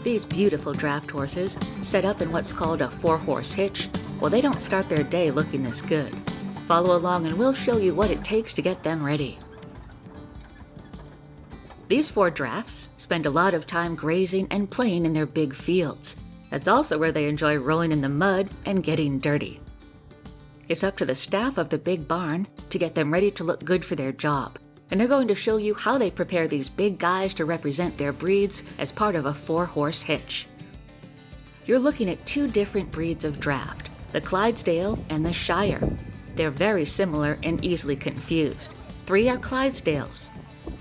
These beautiful draft horses, set up in what's called a four-horse hitch, well, they don't start their day looking this good. Follow along and we'll show you what it takes to get them ready. These four drafts spend a lot of time grazing and playing in their big fields. That's also where they enjoy rolling in the mud and getting dirty. It's up to the staff of the big barn to get them ready to look good for their job. And they're going to show you how they prepare these big guys to represent their breeds as part of a four-horse hitch. You're looking at two different breeds of draft, the Clydesdale and the Shire. They're very similar and easily confused. 3 are Clydesdales.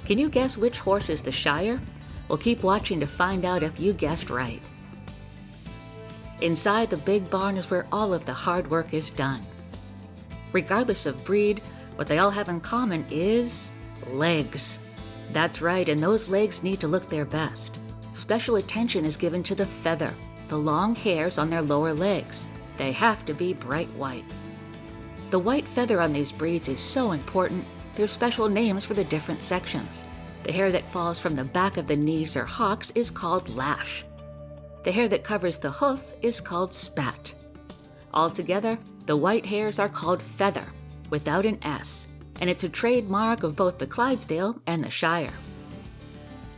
Can you guess which horse is the Shire? Well, keep watching to find out if you guessed right. Inside the big barn is where all of the hard work is done. Regardless of breed, what they all have in common is legs. That's right, and those legs need to look their best. Special attention is given to the feather, the long hairs on their lower legs. They have to be bright white. The white feather on these breeds is so important, there's special names for the different sections. The hair that falls from the back of the knees or hocks is called lash. The hair that covers the hoof is called spat. Altogether, the white hairs are called feather, without an S, and it's a trademark of both the Clydesdale and the Shire.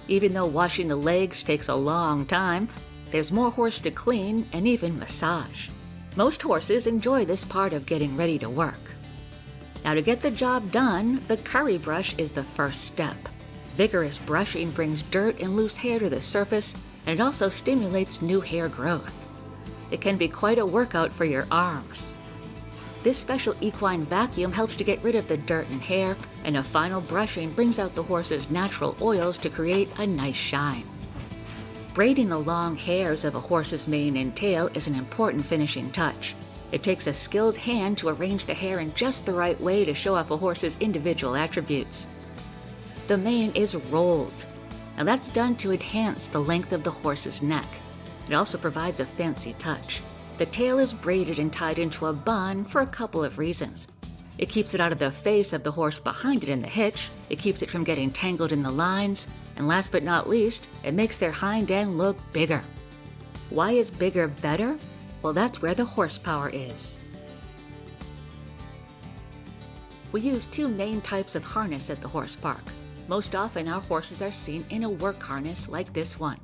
Even though washing the legs takes a long time, there's more horse to clean and even massage. Most horses enjoy this part of getting ready to work. Now, to get the job done, the curry brush is the first step. Vigorous brushing brings dirt and loose hair to the surface, and it also stimulates new hair growth. It can be quite a workout for your arms. This special equine vacuum helps to get rid of the dirt and hair, and a final brushing brings out the horse's natural oils to create a nice shine. Braiding the long hairs of a horse's mane and tail is an important finishing touch. It takes a skilled hand to arrange the hair in just the right way to show off a horse's individual attributes. The mane is rolled. Now that's done to enhance the length of the horse's neck. It also provides a fancy touch. The tail is braided and tied into a bun for a couple of reasons. It keeps it out of the face of the horse behind it in the hitch, it keeps it from getting tangled in the lines, and last but not least, it makes their hind end look bigger. Why is bigger better? Well, that's where the horsepower is. We use 2 main types of harness at the horse park. Most often our horses are seen in a work harness like this one.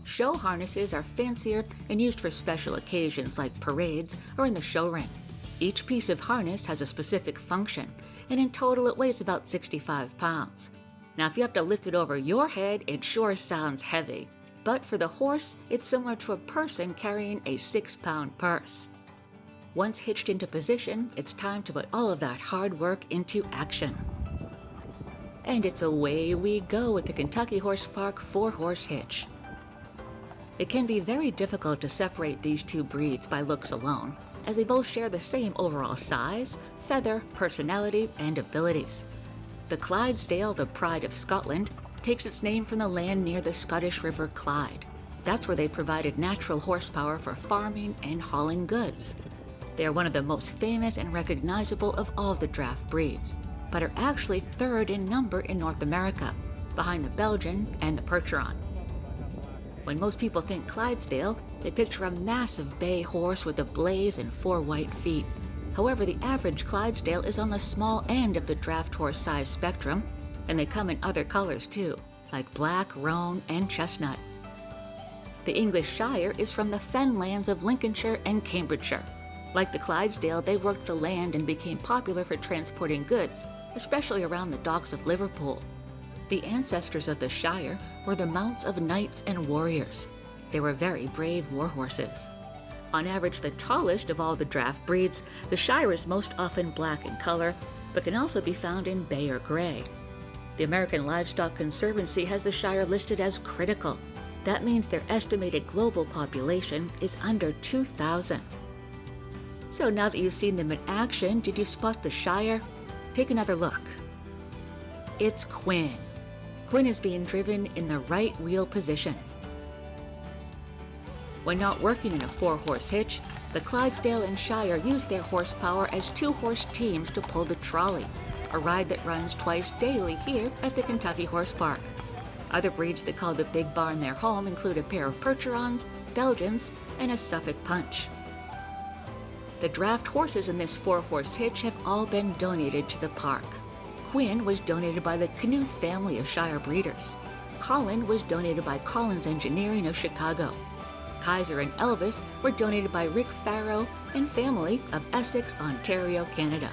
Show harnesses are fancier and used for special occasions like parades or in the show ring. Each piece of harness has a specific function, and in total it weighs about 65 pounds. Now, if you have to lift it over your head, it sure sounds heavy. But for the horse, it's similar to a person carrying a 6-pound purse. Once hitched into position, it's time to put all of that hard work into action. And it's away we go with the Kentucky Horse Park 4-horse hitch. It can be very difficult to separate these 2 breeds by looks alone, as they both share the same overall size, feather, personality, and abilities. The Clydesdale, the pride of Scotland, takes its name from the land near the Scottish River Clyde. That's where they provided natural horsepower for farming and hauling goods. They are one of the most famous and recognizable of all the draft breeds, but are actually 3rd in number in North America, behind the Belgian and the Percheron. When most people think Clydesdale, they picture a massive bay horse with a blaze and 4 white feet. However, the average Clydesdale is on the small end of the draft horse size spectrum, and they come in other colors too, like black, roan, and chestnut. The English Shire is from the fenlands of Lincolnshire and Cambridgeshire. Like the Clydesdale, they worked the land and became popular for transporting goods, especially around the docks of Liverpool. The ancestors of the Shire were the mounts of knights and warriors. They were very brave war horses. On average, the tallest of all the draft breeds, the Shire is most often black in color, but can also be found in bay or gray. The American Livestock Conservancy has the Shire listed as critical. That means their estimated global population is under 2,000. So now that you've seen them in action, did you spot the Shire? Take another look. It's Quinn. Quinn is being driven in the right wheel position. When not working in a 4-horse hitch, the Clydesdale and Shire use their horsepower as 2-horse teams to pull the trolley, a ride that runs twice daily here at the Kentucky Horse Park. Other breeds that call the Big Barn their home include a pair of Percherons, Belgians, and a Suffolk Punch. The draft horses in this 4-horse hitch have all been donated to the park. Quinn was donated by the Knuth family of Shire breeders. Colin was donated by Collins Engineering of Chicago. Kaiser and Elvis were donated by Rick Farrow and family of Essex, Ontario, Canada.